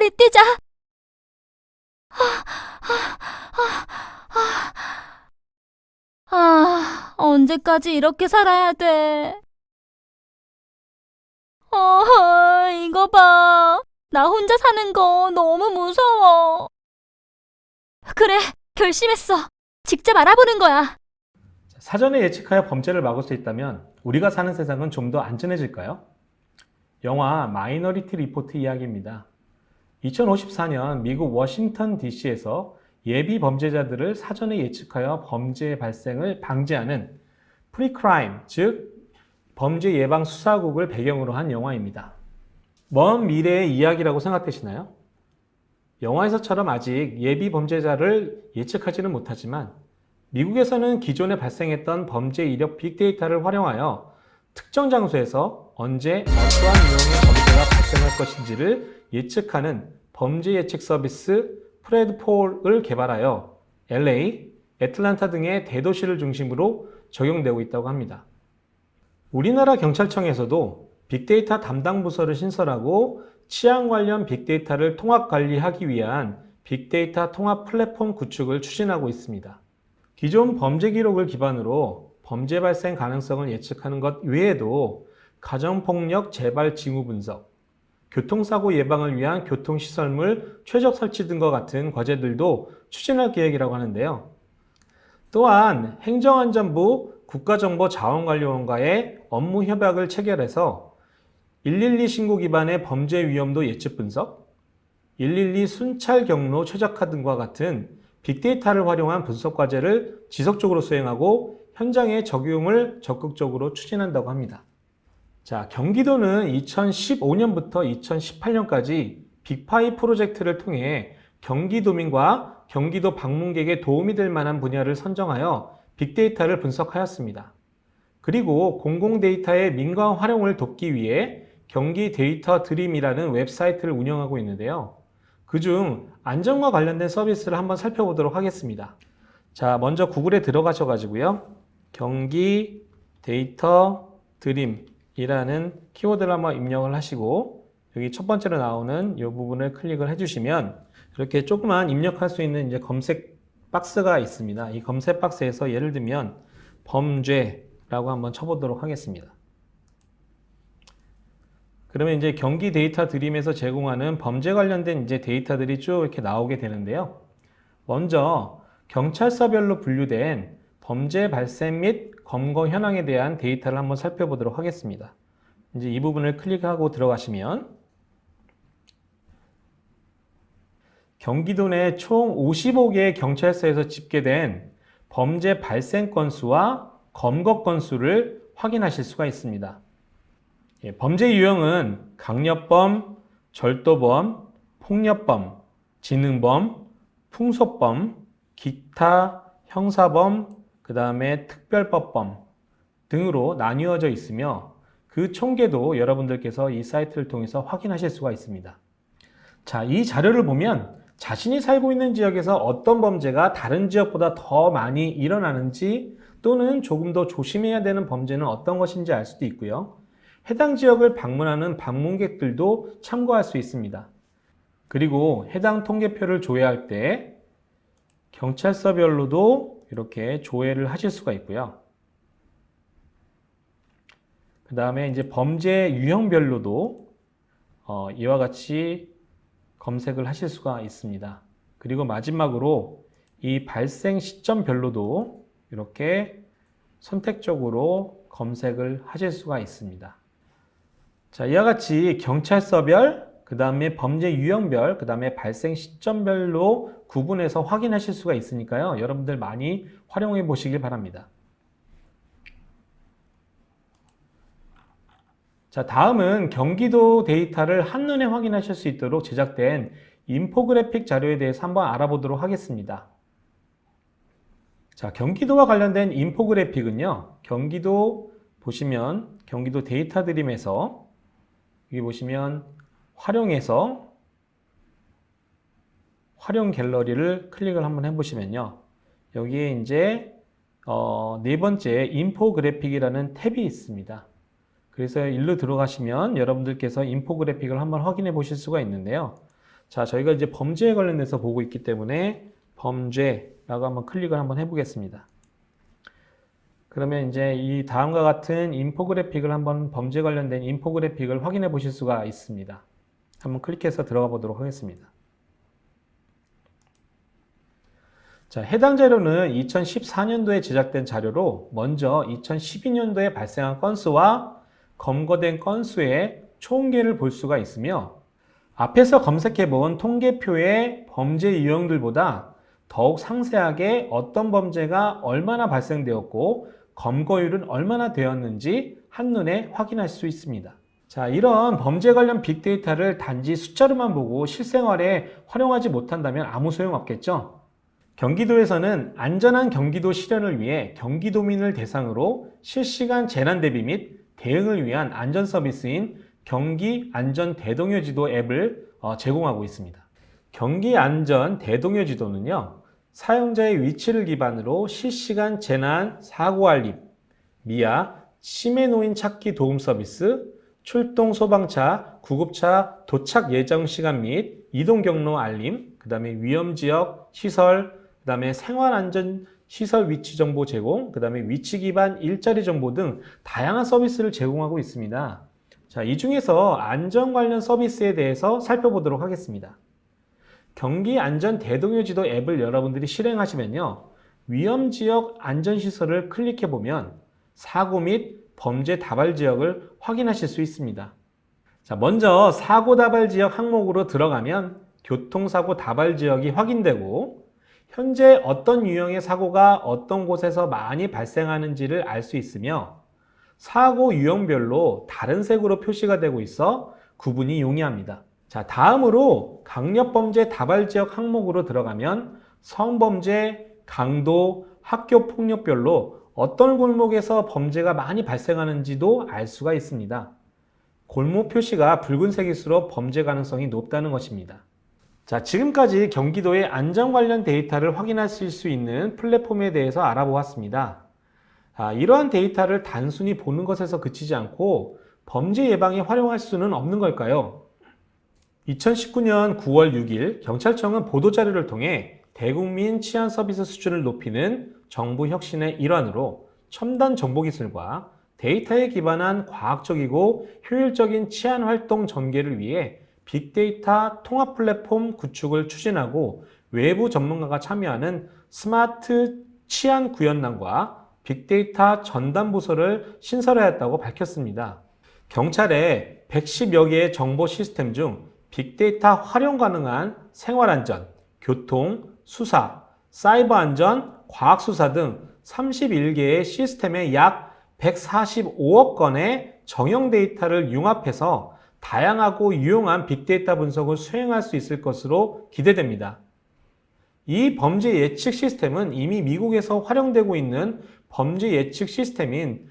빨리 뛰자. 언제까지 이렇게 살아야 돼? 이거 봐. 나 혼자 사는 거 너무 무서워. 그래, 결심했어. 직접 알아보는 거야. 사전에 예측하여 범죄를 막을 수 있다면 우리가 사는 세상은 좀 더 안전해질까요? 영화 마이너리티 리포트 이야기입니다. 2054년 미국 워싱턴 DC에서 예비 범죄자들을 사전에 예측하여 범죄 발생을 방지하는 프리크라임, 즉 범죄 예방 수사국을 배경으로 한 영화입니다. 먼 미래의 이야기라고 생각되시나요? 영화에서처럼 아직 예비 범죄자를 예측하지는 못하지만 미국에서는 기존에 발생했던 범죄 이력 빅데이터를 활용하여 특정 장소에서 언제 어떠한 유형의 범죄가 발생할 것인지를 예측하는 범죄 예측 서비스 프레드폴을 개발하여 LA, 애틀란타 등의 대도시를 중심으로 적용되고 있다고 합니다. 우리나라 경찰청에서도 빅데이터 담당 부서를 신설하고 치안 관련 빅데이터를 통합 관리하기 위한 빅데이터 통합 플랫폼 구축을 추진하고 있습니다. 기존 범죄 기록을 기반으로 범죄 발생 가능성을 예측하는 것 외에도 가정폭력 재발 징후 분석, 교통사고 예방을 위한 교통시설물 최적 설치 등과 같은 과제들도 추진할 계획이라고 하는데요. 또한 행정안전부 국가정보자원관리원과의 업무 협약을 체결해서 112 신고 기반의 범죄 위험도 예측 분석, 112 순찰 경로 최적화 등과 같은 빅데이터를 활용한 분석 과제를 지속적으로 수행하고 현장의 적용을 적극적으로 추진한다고 합니다. 자, 경기도는 2015년부터 2018년까지 빅파이 프로젝트를 통해 경기도민과 경기도 방문객에 도움이 될 만한 분야를 선정하여 빅데이터를 분석하였습니다. 그리고 공공데이터의 민간 활용을 돕기 위해 경기 데이터 드림이라는 웹사이트를 운영하고 있는데요. 그중 안전과 관련된 서비스를 한번 살펴보도록 하겠습니다. 자, 먼저 구글에 들어가셔가지고요. 경기 데이터 드림이라는 키워드를 한번 입력을 하시고 여기 첫 번째로 나오는 이 부분을 클릭을 해주시면 이렇게 조그만 입력할 수 있는 이제 검색 박스가 있습니다. 이 검색 박스에서 예를 들면 범죄라고 한번 쳐보도록 하겠습니다. 그러면 이제 경기 데이터 드림에서 제공하는 범죄 관련된 이제 데이터들이 쭉 이렇게 나오게 되는데요. 먼저 경찰서별로 분류된 범죄 발생 및 검거 현황에 대한 데이터를 한번 살펴보도록 하겠습니다. 이제 이 부분을 클릭하고 들어가시면 경기도 내 총 55개의 경찰서에서 집계된 범죄 발생 건수와 검거 건수를 확인하실 수가 있습니다. 범죄 유형은 강력범, 절도범, 폭력범, 지능범, 풍속범, 기타, 형사범, 그 다음에 특별법범 등으로 나뉘어져 있으며 그 총계도 여러분들께서 이 사이트를 통해서 확인하실 수가 있습니다. 자, 이 자료를 보면 자신이 살고 있는 지역에서 어떤 범죄가 다른 지역보다 더 많이 일어나는지 또는 조금 더 조심해야 되는 범죄는 어떤 것인지 알 수도 있고요. 해당 지역을 방문하는 방문객들도 참고할 수 있습니다. 그리고 해당 통계표를 조회할 때 경찰서별로도 이렇게 조회를 하실 수가 있고요. 그 다음에 이제 범죄 유형별로도 이와 같이 검색을 하실 수가 있습니다. 그리고 마지막으로 이 발생 시점별로도 이렇게 선택적으로 검색을 하실 수가 있습니다. 자, 이와 같이 경찰서별, 그 다음에 범죄 유형별, 그 다음에 발생 시점별로 구분해서 확인하실 수가 있으니까요. 여러분들 많이 활용해 보시길 바랍니다. 자, 다음은 경기도 데이터를 한눈에 확인하실 수 있도록 제작된 인포그래픽 자료에 대해서 한번 알아보도록 하겠습니다. 자, 경기도와 관련된 인포그래픽은요, 경기도 보시면 경기도 데이터 드림에서 여기 보시면 활용해서 활용 갤러리를 클릭을 한번 해보시면요. 여기에 이제 네 번째 인포그래픽이라는 탭이 있습니다. 그래서 일로 들어가시면 여러분들께서 인포그래픽을 한번 확인해 보실 수가 있는데요. 자, 저희가 이제 범죄에 관련해서 보고 있기 때문에 범죄라고 한번 클릭을 한번 해보겠습니다. 그러면 이제 이 다음과 같은 인포그래픽을 한번 범죄 관련된 인포그래픽을 확인해 보실 수가 있습니다. 한번 클릭해서 들어가 보도록 하겠습니다. 자, 해당 자료는 2014년도에 제작된 자료로 먼저 2012년도에 발생한 건수와 검거된 건수의 총계를 볼 수가 있으며 앞에서 검색해 본 통계표의 범죄 유형들보다 더욱 상세하게 어떤 범죄가 얼마나 발생되었고 검거율은 얼마나 되었는지 한눈에 확인할 수 있습니다. 자, 이런 범죄 관련 빅데이터를 단지 숫자로만 보고 실생활에 활용하지 못한다면 아무 소용 없겠죠? 경기도에서는 안전한 경기도 실현을 위해 경기도민을 대상으로 실시간 재난 대비 및 대응을 위한 안전 서비스인 경기 안전 대동여 지도 앱을 제공하고 있습니다. 경기 안전 대동여 지도는요, 사용자의 위치를 기반으로 실시간 재난 사고 알림, 미아, 치매 노인 찾기 도움 서비스, 출동 소방차, 구급차 도착 예정 시간 및 이동 경로 알림, 그 다음에 위험 지역 시설, 그 다음에 생활 안전 시설 위치 정보 제공, 그 다음에 위치 기반 일자리 정보 등 다양한 서비스를 제공하고 있습니다. 자, 이 중에서 안전 관련 서비스에 대해서 살펴보도록 하겠습니다. 경기 안전 대동여 지도 앱을 여러분들이 실행하시면요, 위험 지역 안전 시설을 클릭해 보면 사고 및 범죄 다발 지역을 확인하실 수 있습니다. 자, 먼저 사고 다발 지역 항목으로 들어가면 교통사고 다발 지역이 확인되고 현재 어떤 유형의 사고가 어떤 곳에서 많이 발생하는지를 알 수 있으며 사고 유형별로 다른 색으로 표시가 되고 있어 구분이 용이합니다. 자, 다음으로 강력범죄 다발지역 항목으로 들어가면 성범죄, 강도, 학교폭력별로 어떤 골목에서 범죄가 많이 발생하는지도 알 수가 있습니다. 골목 표시가 붉은색일수록 범죄 가능성이 높다는 것입니다. 자, 지금까지 경기도의 안전 관련 데이터를 확인하실 수 있는 플랫폼에 대해서 알아보았습니다. 이러한 데이터를 단순히 보는 것에서 그치지 않고 범죄 예방에 활용할 수는 없는 걸까요? 2019년 9월 6일 경찰청은 보도자료를 통해 대국민 치안 서비스 수준을 높이는 정부 혁신의 일환으로 첨단 정보기술과 데이터에 기반한 과학적이고 효율적인 치안 활동 전개를 위해 빅데이터 통합 플랫폼 구축을 추진하고 외부 전문가가 참여하는 스마트 치안 구현망과 빅데이터 전담 부서를 신설하였다고 밝혔습니다. 경찰의 110여 개의 정보 시스템 중 빅데이터 활용 가능한 생활안전, 교통, 수사, 사이버 안전, 과학수사 등 31개의 시스템에 약 145억 건의 정형 데이터를 융합해서 다양하고 유용한 빅데이터 분석을 수행할 수 있을 것으로 기대됩니다. 이 범죄 예측 시스템은 이미 미국에서 활용되고 있는 범죄 예측 시스템인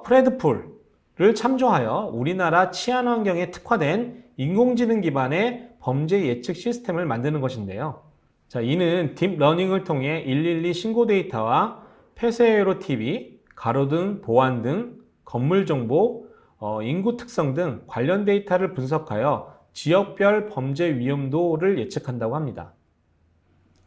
프레드풀을 참조하여 우리나라 치안 환경에 특화된 인공지능 기반의 범죄 예측 시스템을 만드는 것인데요. 자, 이는 딥러닝을 통해 112 신고 데이터와 폐쇄회로 TV, 가로등, 보안 등 건물 정보, 인구 특성 등 관련 데이터를 분석하여 지역별 범죄 위험도를 예측한다고 합니다.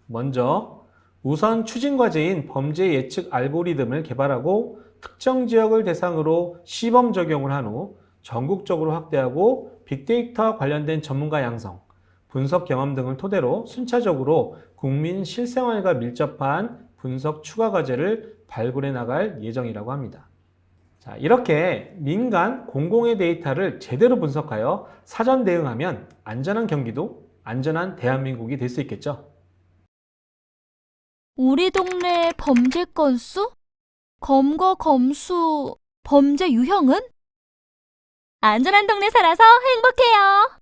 먼저 우선 추진 과제인 범죄 예측 알고리즘을 개발하고 특정 지역을 대상으로 시범 적용을 한 후 전국적으로 확대하고 빅데이터 관련된 전문가 양성, 분석 경험 등을 토대로 순차적으로 국민 실생활과 밀접한 분석 추가 과제를 발굴해 나갈 예정이라고 합니다. 자, 이렇게 민간 공공의 데이터를 제대로 분석하여 사전 대응하면 안전한 경기도, 안전한 대한민국이 될 수 있겠죠. 우리 동네 범죄 건수? 검거 검수 범죄 유형은? 안전한 동네 살아서 행복해요.